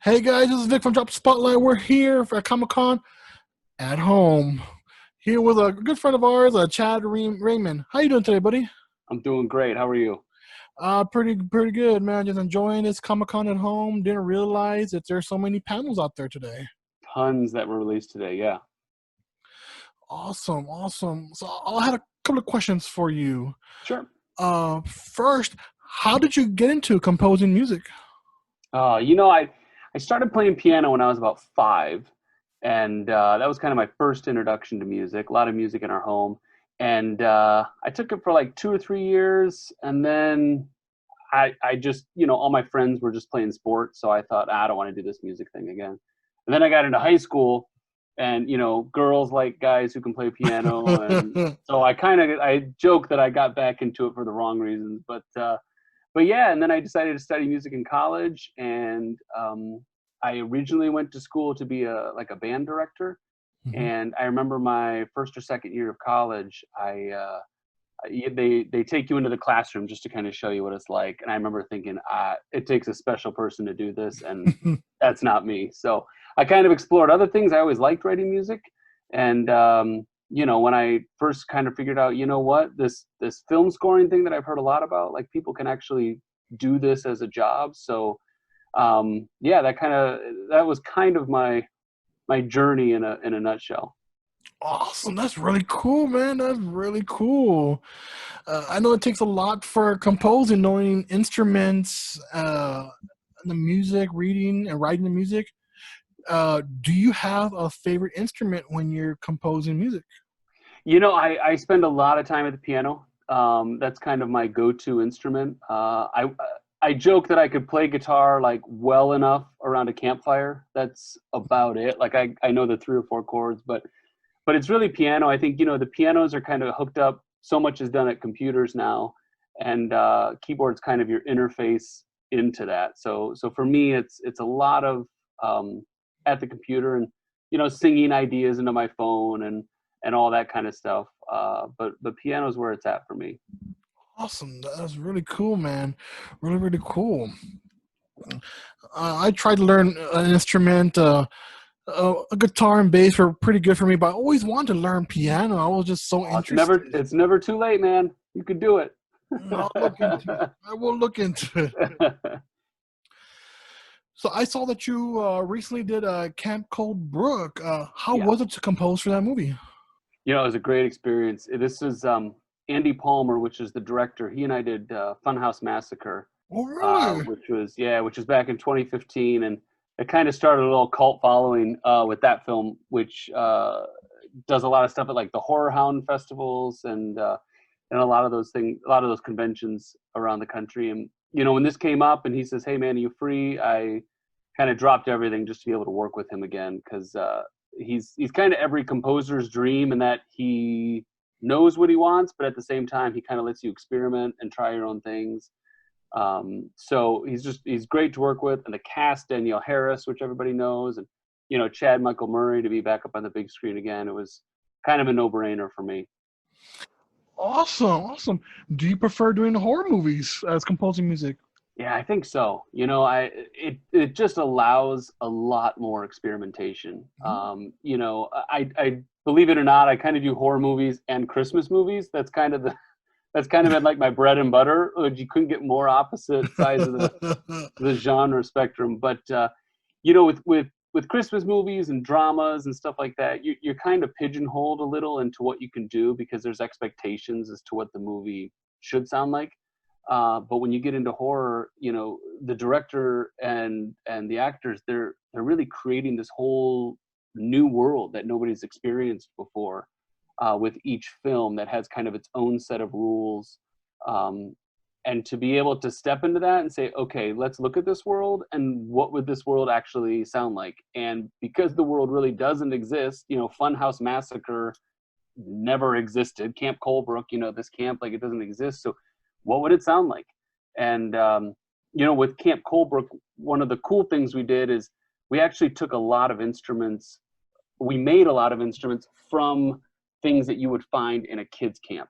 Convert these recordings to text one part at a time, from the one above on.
Hey guys, this is Vic from Drop Spotlight. We're here for Comic Con at home. Here with a good friend of ours, Chad Rehmann. How you doing today, buddy? I'm doing great. How are you? Pretty good, man. Just enjoying this Comic Con at home. Didn't realize that there's so many panels out there today. Tons that were released today. Yeah. Awesome. So I had a couple of questions for you. Sure. First, how did you get into composing music? I started playing piano when I was about 5, and that was kind of my first introduction to music. A lot of music in our home, and I took it for like 2 or 3 years, and then I just, all my friends were just playing sports, so I thought, I don't want to do this music thing again. And then I got into high school, and girls like guys who can play piano, and so I joke that I got back into it for the wrong reasons, but yeah, and then I decided to study music in college, and I originally went to school to be a band director. Mhm. And I remember my first or second year of college, they take you into the classroom just to kind of show you what it's like. And I remember thinking, it takes a special person to do this, and that's not me. So I kind of explored other things. I always liked writing music, and when I first kind of figured out, this film scoring thing that I've heard a lot about, like people can actually do this as a job. So yeah, that was kind of my journey in a nutshell. Awesome. That's really cool, man. That's really cool. I know it takes a lot for composing, knowing instruments, the music, reading and writing the music. Do you have a favorite instrument when you're composing music? I spend a lot of time at the piano. That's kind of my go-to instrument. I joke that I could play guitar like well enough around a campfire. That's about it. Like I know the 3 or 4 chords, but it's really piano. I think the pianos are kind of hooked up. So much is done at computers now, and keyboard's kind of your interface into that. So for me, it's a lot of at the computer, and singing ideas into my phone and all that kind of stuff. But the piano's where it's at for me. Awesome. That's really cool, man. Really cool. I tried to learn an instrument. A guitar and bass were pretty good for me, but I always wanted to learn piano. I was just so It's never interested. it's never too late, man. You could do it. I'll look into it. I will look into it. So I saw that you recently did a camp called Brook. How Yeah. was it to compose for that movie? It was a great experience. This is Andy Palmer, which is the director. He and I did Funhouse Massacre, Oh, really? which was back in 2015, and it kind of started a little cult following with that film, which does a lot of stuff at like the Horror Hound festivals and a lot of those things, a lot of those conventions around the country. And when this came up, and he says, "Hey, man, are you free?" I kind of dropped everything just to be able to work with him again, because he's kind of every composer's dream, in that he knows what he wants, but at the same time he kind of lets you experiment and try your own things. So he's great to work with, and the cast, Danielle Harris, which everybody knows, and Chad Michael Murray, to be back up on the big screen again. It was kind of a no-brainer for me. Awesome. Do you prefer doing horror movies as composing music? Yeah, I think so. It just allows a lot more experimentation. Mhm. I believe it or not, I kind of do horror movies and Christmas movies. That's kind of been like my bread and butter. You couldn't get more opposite sides of the genre spectrum. But with Christmas movies and dramas and stuff like that, you're kind of pigeonholed a little into what you can do, because there's expectations as to what the movie should sound like. But when you get into horror, the director and the actors, they're really creating this whole new world that nobody's experienced before, with each film, that has kind of its own set of rules. And to be able to step into that and say, okay, let's look at this world, and what would this world actually sound like? And because the world really doesn't exist, Funhouse Massacre never existed. Camp Colebrook, this camp, like, it doesn't exist. So what would it sound like? And with Camp Colebrook, one of the cool things we did is we actually took a lot of instruments. We made a lot of instruments from things that you would find in a kids camp.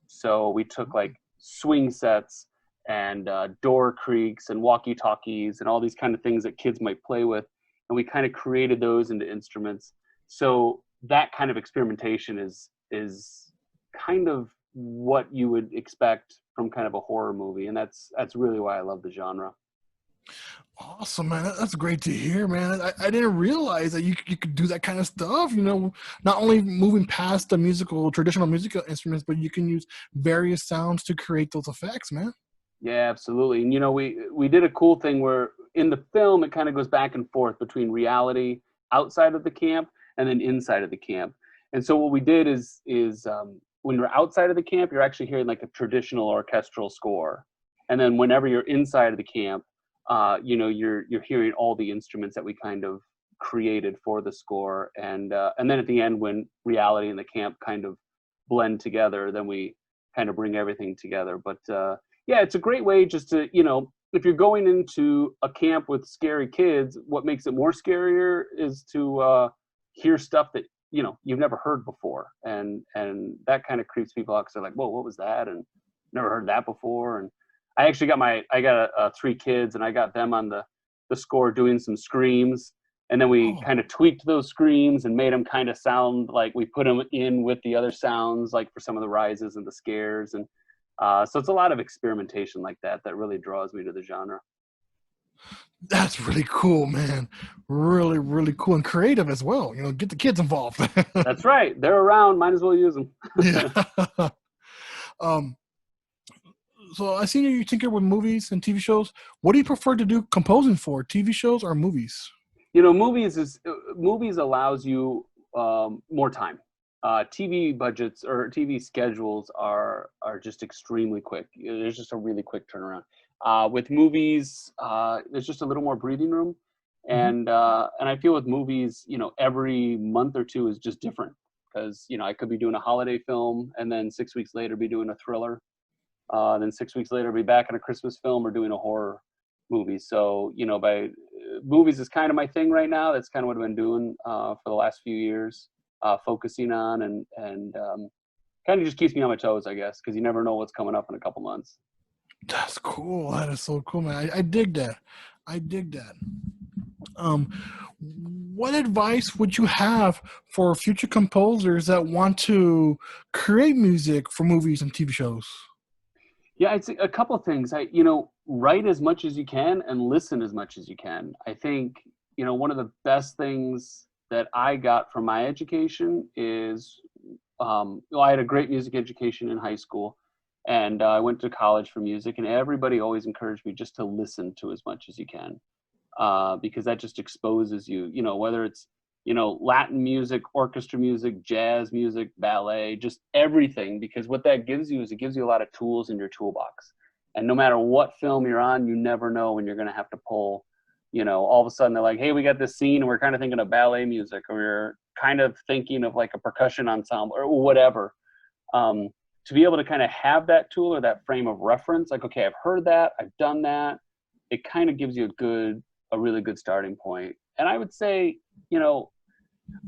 So we took like swing sets and door creaks and walkie talkies and all these kind of things that kids might play with, and we kind of created those into instruments. So that kind of experimentation is kind of what you would expect from kind of a horror movie, and that's really why I love the genre. Awesome, man. That's great to hear, man. I didn't realize that you could do that kind of stuff. You know, not only moving past the traditional musical instruments, but you can use various sounds to create those effects, man. Yeah, absolutely. And we did a cool thing where in the film it kind of goes back and forth between reality outside of the camp and then inside of the camp. And so what we did is when you're outside of the camp, you're actually hearing like a traditional orchestral score, and then whenever you're inside of the camp, you're hearing all the instruments that we kind of created for the score, and then at the end when reality and the camp kind of blend together, then we kind of bring everything together. But yeah, it's a great way just to, if you're going into a camp with scary kids, what makes it more scarier is to hear stuff that, you've never heard before. And that kind of creeps people out because they're like, whoa, what was that? And never heard that before. And I got 3 kids, and I got them on the score doing some screams. And then we Oh, kind of tweaked those screams and made them kind of sound like we put them in with the other sounds, like for some of the rises and the scares. And so it's a lot of experimentation like that really draws me to the genre. that's really cool, man. Really, really cool and creative as well. You know, get the kids involved. That's right. They're around. Might as well use them. Yeah. um, so I seen you tinker with movies and TV shows. What do you prefer to do composing for? TV shows or movies? Movies allows you more time. TV budgets or TV schedules are just extremely quick. There's just a really quick turnaround. With movies, there's just a little more breathing room, Hmm. and I feel with movies, every month or two is just different because I could be doing a holiday film and then 6 weeks later be doing a thriller, then 6 weeks later be back in a Christmas film or doing a horror movie. So by movies is kind of my thing right now. That's kind of what I've been doing for the last few years, focusing on, and kind of just keeps me on my toes, I guess, because you never know what's coming up in a couple months. That's cool. That is so cool, man. I dig that. I dig that. Um, what advice would you have for future composers that want to create music for movies and TV shows? Yeah, I'd say a couple of things. Write as much as you can and listen as much as you can. I think, one of the best things that I got from my education is, I had a great music education in high school, and I went to college for music, and everybody always encouraged me just to listen to as much as you can, because that just exposes you, whether it's, Latin music, orchestra music, jazz music, ballet, just everything. Because what that gives you is it gives you a lot of tools in your toolbox. And no matter what film you're on, you never know when you're going to have to pull, all of a sudden they're like, hey, we got this scene and we're kind of thinking of ballet music, or you're kind of thinking of like a percussion ensemble or whatever. To be able to kind of have that tool or that frame of reference, like, okay, I've heard that, I've done that, it kind of gives you a really good starting point. And I would say,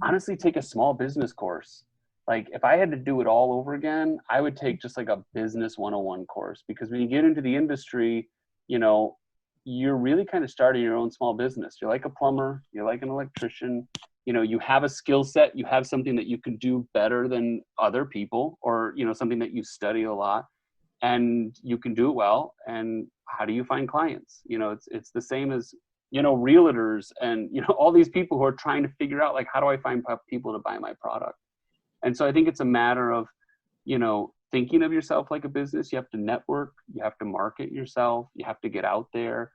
honestly, take a small business course. Like, if I had to do it all over again, I would take just like a business 101 course, because when you get into the industry, you know, you're really kind of starting your own small business. You're like a plumber, you're like an electrician, you have a skill set, you have something that you can do better than other people, or, something that you study a lot and you can do it well. And how do you find clients? It's the same as, realtors and, all these people who are trying to figure out, like, how do I find people to buy my product? And so I think it's a matter of, thinking of yourself like a business. You have to network, you have to market yourself, you have to get out there.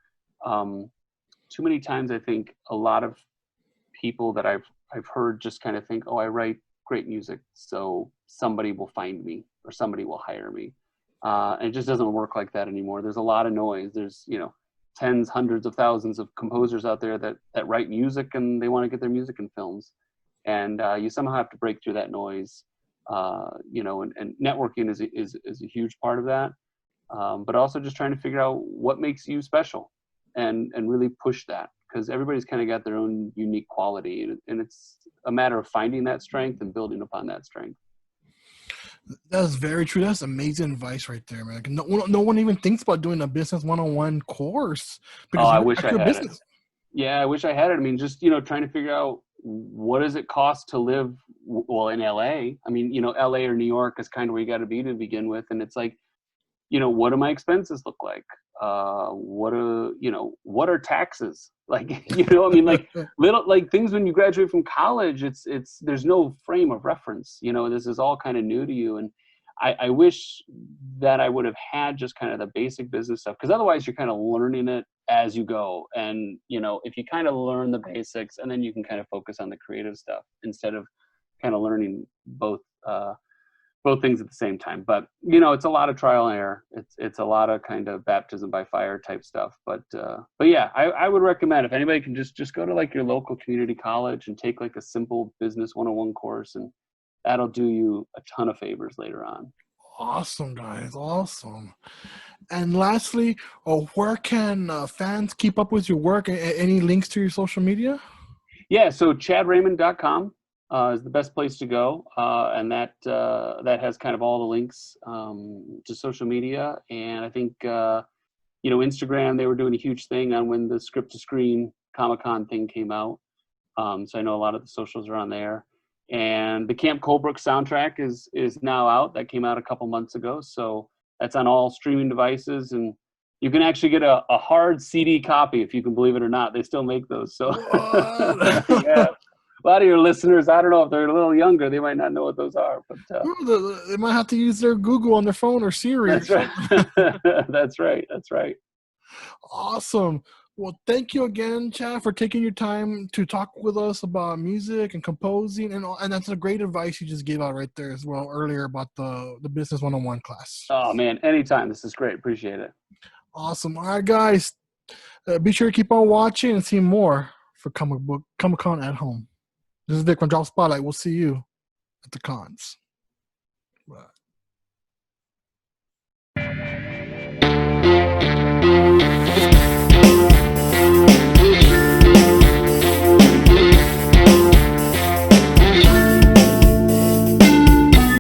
Too many times I think a lot of people that I've heard just kind of think, oh, I write great music, so somebody will find me or somebody will hire me. And it just doesn't work like that anymore. There's a lot of noise. There's, tens, hundreds of thousands of composers out there that write music and they want to get their music in films. And you somehow have to break through that noise, and networking is a huge part of that. But also just trying to figure out what makes you special and really push that, because everybody's kind of got their own unique quality, and it's a matter of finding that strength and building upon that strength. That's very true. That's amazing advice right there, man. No one even thinks about doing a business 101 course Oh, because I you're wish I actually a had it. business. Yeah, I wish I had it. I mean, just trying to figure out what does it cost to live well in LA. I mean, LA or New York is kind of where you got to be to begin with, and it's like, what do my expenses look like? What are taxes like? I mean, like little like things when you graduate from college. It's there's no frame of reference. This is all kind of new to you, and I wish that I would have had just kind of the basic business stuff, because otherwise you're kind of learning it as you go. And if you kind of learn the basics, and then you can kind of focus on the creative stuff instead of kind of learning both things at the same time. But it's a lot of trial and error. It's a lot of kind of baptism by fire type stuff. But yeah, I would recommend, if anybody can just go to like your local community college and take like a simple business 101 course, and that'll do you a ton of favors later on. Awesome, guys. Awesome. And lastly, where can fans keep up with your work? Any links to your social media? Yeah, so chadraymond.com is the best place to go, and that has kind of all the links to social media. And I think Instagram, they were doing a huge thing on when the script to screen Comic-Con thing came out. So I know a lot of the socials are on there. And the Camp Colebrook soundtrack is now out. That came out a couple months ago, so that's on all streaming devices, and you can actually get a hard CD copy, if you can believe it or not. They still make those. So yeah, What? a lot of your listeners, I don't know if they're a little younger, they might not know what those are, but They might have to use their Google on their phone or Siri or that's right. something. That's right. That's right. Awesome. Well, thank you again, Chad, for taking your time to talk with us about music and composing, and that's a great advice you just gave out right there as well earlier about the business 101 class. Oh man, anytime. This is great. Appreciate it. Awesome. All right, guys, be sure to keep on watching and see more for Comic Con at home. This is Dick from Drop Spotlight. We'll see you at the cons. Bye.